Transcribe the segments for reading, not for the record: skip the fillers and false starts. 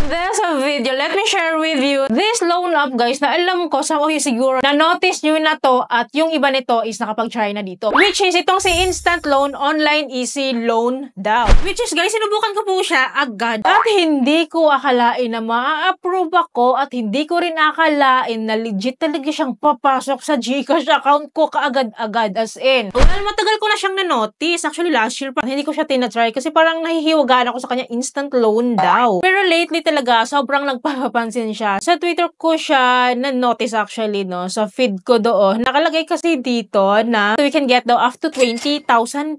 this video, let me share with you this loan app guys na alam ko sa siguro na-notice nyo na to at yung iba nito is nakapag-try na dito. Which is itong si Instant Loan Online Easy Loan daw. Which is guys, sinubukan ko po siya agad at hindi ko akalain na ma-approve ako at hindi ko rin akalain na legit talaga siyang papasok sa GCash account ko kaagad-agad as in. Well, matagal ko na siyang na-notice. Actually, last year pa, hindi ko siya tinatry kasi parang nahihiwagaan ako sa kanya instant loan daw. Pero lately talaga, sobrang nagpapapansin siya. Sa Twitter ko siya na-notice actually, no? Sa feed ko doon. Nakalagay kasi dito na we can get daw up to 20,000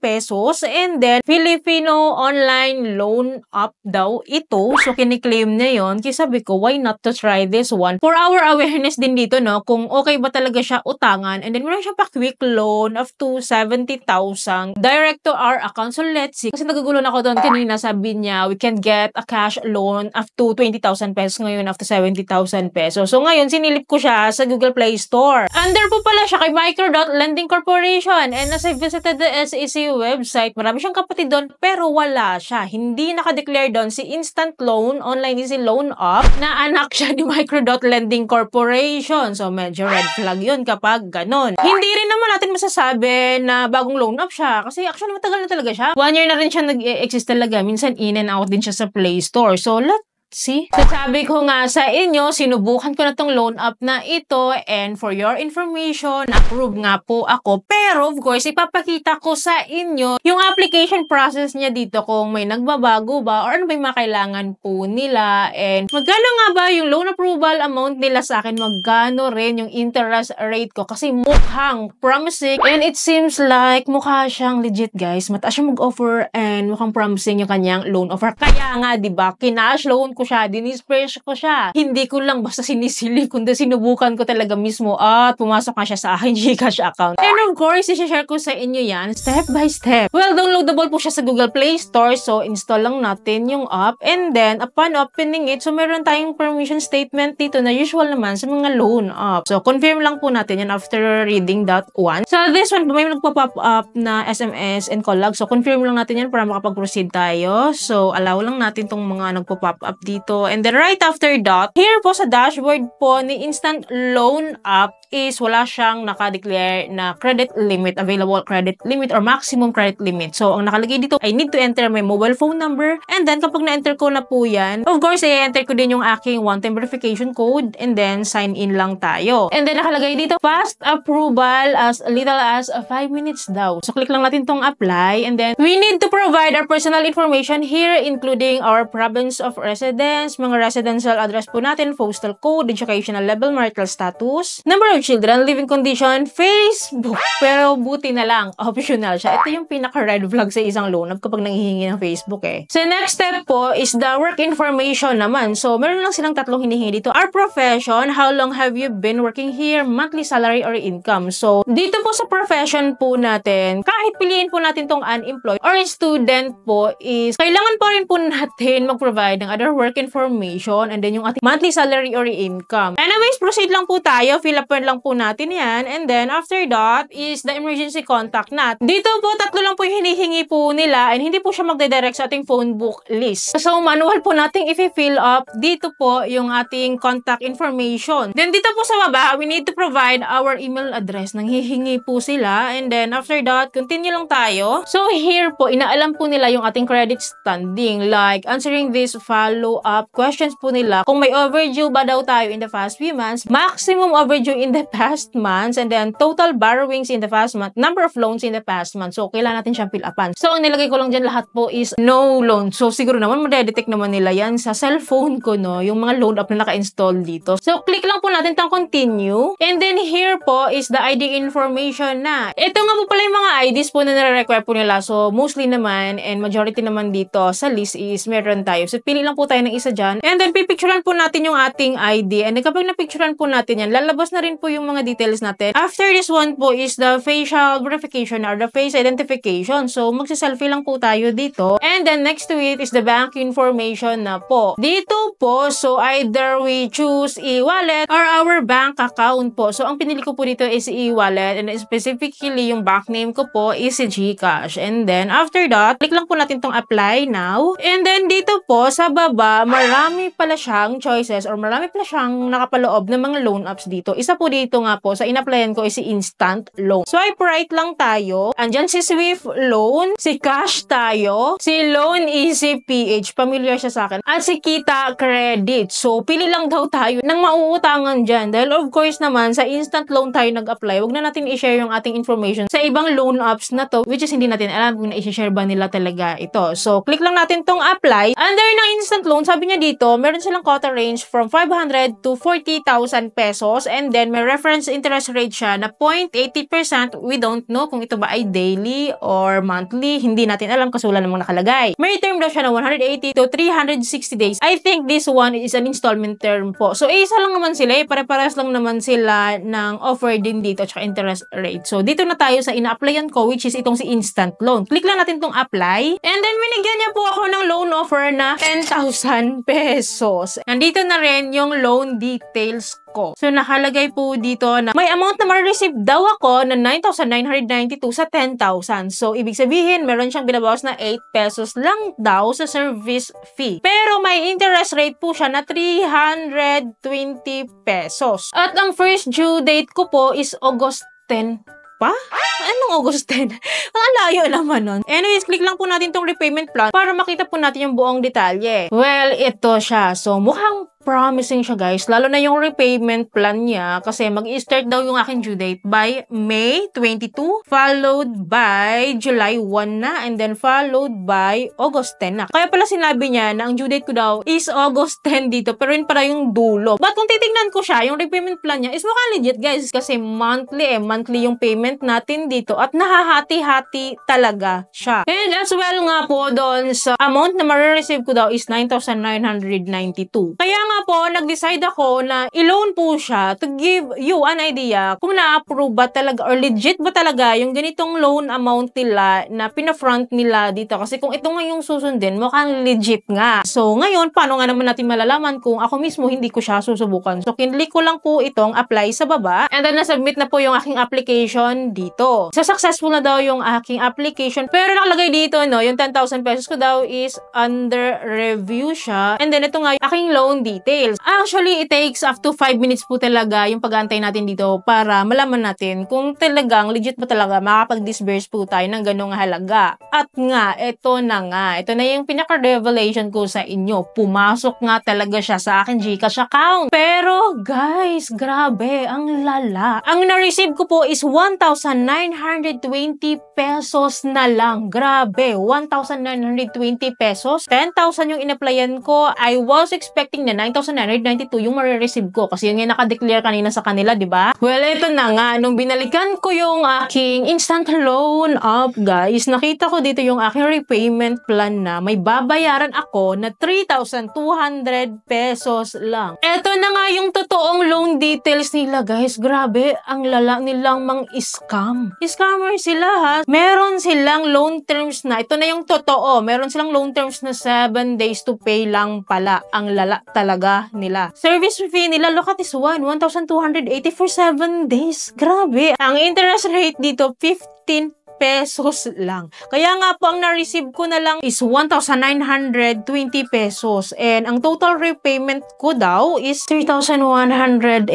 pesos and then Filipino online loan app daw ito. So, kiniklaim niya yun. Kaya sabi ko, why not to try this one? For our awareness din dito, no? Kung okay ba talaga siya utangan. And then, meron siya pa quick loan up to 70,000 direct to our account. So, let's see. Kasi nagugulon ako doon kanina. Sabi niya, we can get a cash loan up to 20,000 pesos ngayon up to 70,000 pesos. So, ngayon, sinilip ko siya sa Google Play Store. Under po pala siya kay Micro.Lending Corporation. And as I visited the SEC website, marami siyang kapatid doon, pero wala siya. Hindi nakadeclare doon si Instant Loan, Online Easy Loan App, na anak siya ni Micro.Lending Corporation. So, medyo red flag yun kapag ganun. Hindi rin naman natin masasabi na bagong loan app siya. Kasi actually, matagal na talaga siya. 1 year na rin siya nag-exist talaga. Minsan, in and out din siya sa Play Store. So, see? So, sabi ko nga sa inyo, sinubukan ko na tong loan app na ito and for your information, approve nga po ako. Pero, of course, ipapakita ko sa inyo yung application process niya dito kung may nagbabago ba or ano ba yung mga kailangan po nila and magkano nga ba yung loan approval amount nila sa akin, magkano rin yung interest rate ko kasi mukhang promising and it seems like mukha siyang legit guys. Mataas siya mag-offer and mukhang promising yung kanyang loan offer. Kaya nga, diba, kinash loan ko siya, dinisperse ko siya. Hindi ko lang basta sinisili, kundi sinubukan ko talaga mismo at pumasok nga siya sa akin GCash account. And of course, i-share ko sa inyo yan step by step. Well, downloadable po siya sa Google Play Store, so install lang natin yung app and then upon opening it, so meron tayong permission statement dito na usual naman sa mga loan app. So, confirm lang po natin yan after reading that one. So, this one, may nagpa-pop up na SMS and call log. So, confirm lang natin yan para makapag-proceed tayo. So, allow lang natin tong mga nagpa-pop up dito. And then right after that, here po sa dashboard po ni Instant Loan App is wala siyang nakadeclare na credit limit, available credit limit or maximum credit limit. So, ang nakalagay dito, I need to enter my mobile phone number. And then, kapag na-enter ko na po yan, of course, i-enter ko din yung aking one-time verification code and then sign in lang tayo. And then, nakalagay dito, fast approval as little as 5 minutes daw. So, click lang natin tong apply and then, we need to provide our personal information here including our province of residence, mga residential address po natin, postal code, educational level, marital status, number of children, living condition, Facebook. Pero buti na lang, optional siya. Ito yung pinaka-red flag sa isang loan app kapag nanghihingi ng Facebook eh. So next step po is the work information naman. So meron lang silang tatlong hinihingi dito. Our profession, how long have you been working here, monthly salary or income. So dito po sa profession po natin, kahit piliin po natin tong unemployed or student po is kailangan pa rin po natin mag-provide ng other work information and then yung ating monthly salary or income. Anyways, proceed lang po tayo. Fill up lang po natin yan. And then, after that is the emergency contact natin. Dito po, tatlo lang po yung hinihingi po nila and hindi po siya magde-direct sa ating phone book list. So, manual po nating i-fill up. Dito po yung ating contact information. Then, dito po sa baba, we need to provide our email address. Nanghihingi po sila. And then, after that, continue lang tayo. So, here po, inaalam po nila yung ating credit standing. Like, answering this follow-up questions po nila. Kung may overdue ba daw tayo in the past few months, maximum overdue in the past months, and then total borrowings in the past month, number of loans in the past month. So, kailangan natin siyang fill upan. So, ang nilagay ko lang dyan lahat po is no loan. So, siguro naman, madedetect naman nila yan sa cellphone ko, no? Yung mga loan app na naka-install dito. So, click lang po natin tang continue. And then, here po is the ID information na. Ito nga po pala yung mga IDs po na nare-require po nila. So, mostly naman, and majority naman dito sa list is meron tayo. So, pili lang po tayo ng isa dyan. And then, pipicturean po natin yung ating ID. And then, kapag napicturean po natin yan, lalabas na rin po yung mga details natin. After this one po is the facial verification or the face identification. So, magsi-selfie lang po tayo dito. And then, next to it is the bank information na po. Dito po, so either we choose e-wallet or our bank account po. So, ang pinili ko po dito is e-wallet. And specifically, yung bank name ko po is GCash. And then, after that, click lang po natin tong apply now. And then, dito po, sa baba, marami pala siyang choices or marami pala siyang nakapaloob ng mga loan apps dito. Isa po dito nga po sa in-applyan ko is si Instant Loan. Swipe right lang tayo. Andyan si Swift Loan, si Cash tayo, si Loan Easy PH, familiar siya sa akin, at si Kita Credit. So, pili lang daw tayo ng mauutangan dyan. Dahil of course naman, sa Instant Loan tayo nag-apply, wag na natin i-share yung ating information sa ibang loan apps na to, which is hindi natin alam kung na-i-share ba nila talaga ito. So, click lang natin tong apply. Under ng Instant Loan, sabi niya dito, meron silang quota range from 500 to 40,000 pesos, and then may reference interest rate siya na 0.80%. We don't know kung ito ba ay daily or monthly. Hindi natin alam kasi wala namang nakalagay. May term daw siya na 180 to 360 days. I think this one is an installment term po. So, isa lang naman sila. Pare-pares lang naman sila ng offer din dito at interest rate. So, dito na tayo sa ina-applyan ko, which is itong si Instant Loan. Click lang natin tong apply. And then, binigyan niya po ako ng loan offer na 10,000 pesos. Nandito na rin yung loan details ko. So, nakalagay po dito na may amount na ma-receive daw ako na 9,992 sa 10,000. So, ibig sabihin, meron siyang binabawas na 8 pesos lang daw sa service fee. Pero may interest rate po siya na 320 pesos. At ang first due date ko po is August 10 pa? Anong August 10? Ang layo naman nun. Anyways, click lang po natin tong repayment plan para makita po natin yung buong detalye. Well, ito siya. So, mukhang promising siya, guys. Lalo na yung repayment plan niya kasi mag-i-start daw yung aking due date by May 22, followed by July 1 na, and then followed by August 10 na. Kaya pala sinabi niya na ang due date ko daw is August 10 dito, pero yun pala yung dulo. But kung titignan ko siya, yung repayment plan niya is mukhang legit, guys, kasi monthly yung payment natin dito at nahahati-hati talaga siya. And as well nga po doon sa amount na ma-receive ko daw is 9,992. Kaya nga po, nag-decide ako na i-loan po siya to give you an idea kung na-approve ba talaga or legit ba talaga yung ganitong loan amount nila na pina-front nila dito. Kasi kung ito nga yung susundin, mukhang legit nga. So, ngayon, paano nga naman natin malalaman kung ako mismo hindi ko siya susubukan? So, kinlik ko lang po itong apply sa baba and then na-submit na po yung aking application dito. So, successful na daw yung aking application. Pero nakalagay dito, no, yung 10,000 pesos ko daw is under review siya. And then, ito nga yung aking loan details. Actually, it takes up to 5 minutes po talaga yung pag-aantay natin dito para malaman natin kung talagang legit ba talaga makapag-disburse po tayo ng ganong halaga. At nga, ito na nga. Ito na yung pinaka-revelation ko sa inyo. Pumasok nga talaga siya sa akin GCash account. Pero, guys, grabe, ang lala. Ang na-receive ko po is 1,920 pesos na lang. Grabe, 1,920 pesos. 10,000 yung in-applyan ko. I was expecting na 9,992 yung ma-receive ko kasi yun yung naka-declare kanina sa kanila, di ba? Well, ito na nga. Nung binalikan ko yung aking instant loan app, guys, nakita ko dito yung aking repayment plan na may babayaran ako na 3,200 pesos lang. Ito na nga yung totoong loan details nila, guys. Grabe, ang lala nilang mang-scam. Scammer sila, ha? Meron silang loan terms na, ito na yung totoo, meron silang loan terms na 7 days to pay lang pala. Ang lala talaga nila. Service fee nila, look at this one, 1,280 for 7 days. Grabe. Ang interest rate dito, 15 pesos lang. Kaya nga po, ang na-receive ko na lang is 1,920 pesos. And ang total repayment ko daw is 3,183.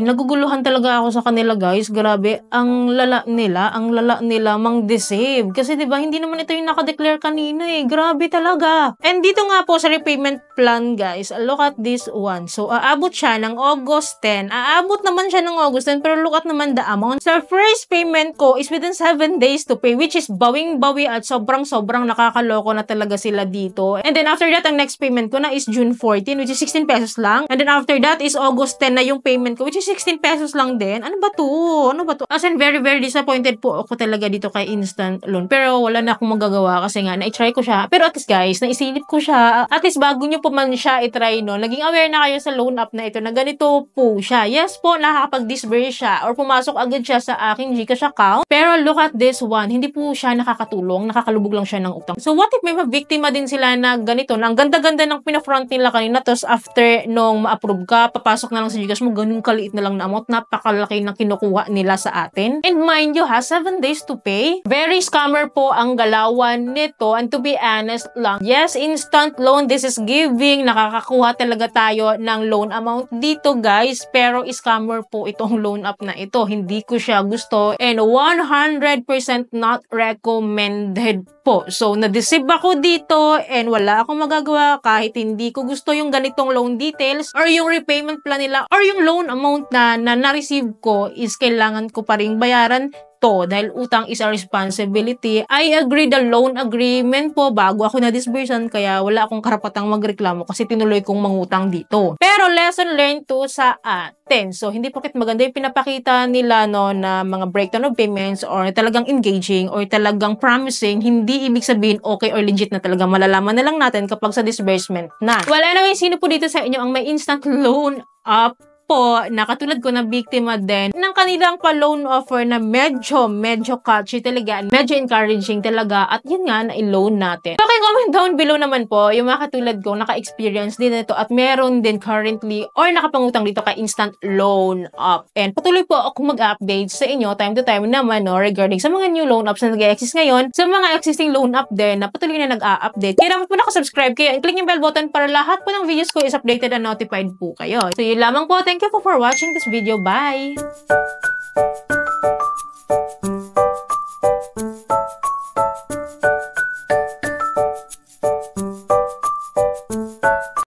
Naguguluhan talaga ako sa kanila, guys. Grabe. Ang lala nila mang-deceive. Kasi diba, hindi naman ito yung nakadeclare kanina eh. Grabe talaga. And dito nga po sa repayment plan, guys, look at this one. So, aabot siya ng August 10. Aabot naman siya ng August 10, pero look at naman the amount. Sa first payment ko is within 7 days to pay, which is bawing-bawi at sobrang nakakaloko na talaga sila dito. And then after that, ang next payment ko na is June 14, which is 16 pesos lang. And then after that is August 10 na yung payment ko, which is 16 pesos lang din. Ano ba to? Ano ba to? As in, very, very disappointed po ako talaga dito kay Instant Loan. Pero wala na akong magagawa kasi nga, na-try ko siya. Pero at least, guys, naisilip ko siya. At least, bago nyo po man siya i-try, no, naging aware na kayo sa loan app na ito na ganito po siya. Yes po, nakakapag-disburse siya or pumasok agad siya sa aking GCash account. Pero look at this one, hindi po siya nakakatulong, nakakalubog lang siya ng utang. So what if may mabiktima din sila na ganito, na ang ganda-ganda ng pinafront nila kanina, tapos after nung ma-approve ka, papasok na lang sa Gcash mo, ganun kaliit na lang na amount, napakalaki na kinukuha nila sa atin. And mind you ha, 7 days to pay. Very scammer po ang galawan nito, and to be honest lang, yes, instant loan, this is giving, nakakakuha talaga tayo ng loan amount dito guys, pero scammer po itong loan app na ito. Hindi ko siya gusto and 100% not recommended po. So, na-deceive ako dito and wala akong magagawa kahit hindi ko gusto yung ganitong loan details or yung repayment plan nila or yung loan amount na na-receive ko is kailangan ko pa ring bayaran to dahil utang is a responsibility. I agree the loan agreement po bago ako na-disbursan kaya wala akong karapatang magreklamo kasi tinuloy kong mangutang dito. Pero lesson learned to sa atin. So, hindi porket maganda yung pinapakita nila no, na mga breakdown of payments or talagang engaging or talagang promising, hindi ibig sabihin okay or legit na talaga. Malalaman na lang natin kapag sa disbursement na. Well, anyway, sino po dito sa inyo ang may instant loan app po na katulad ko na biktima din ng kanilang pa-loan offer na medyo catchy talaga, medyo encouraging talaga at yun nga na i-loan natin. Okay, comment down below naman po yung mga katulad ko naka-experience din nito at meron din currently or nakapangutang dito kay instant loan app. And patuloy po ako mag-update sa inyo time to time naman no, regarding sa mga new loan apps na nag-exist ngayon, sa mga existing loan app din na patuloy na nag-a-update. Kaya dapat po nakasubscribe kayo and click yung bell button para lahat po ng videos ko is updated and notified po kayo. So yun lamang po. Thank you po for watching this video. Bye!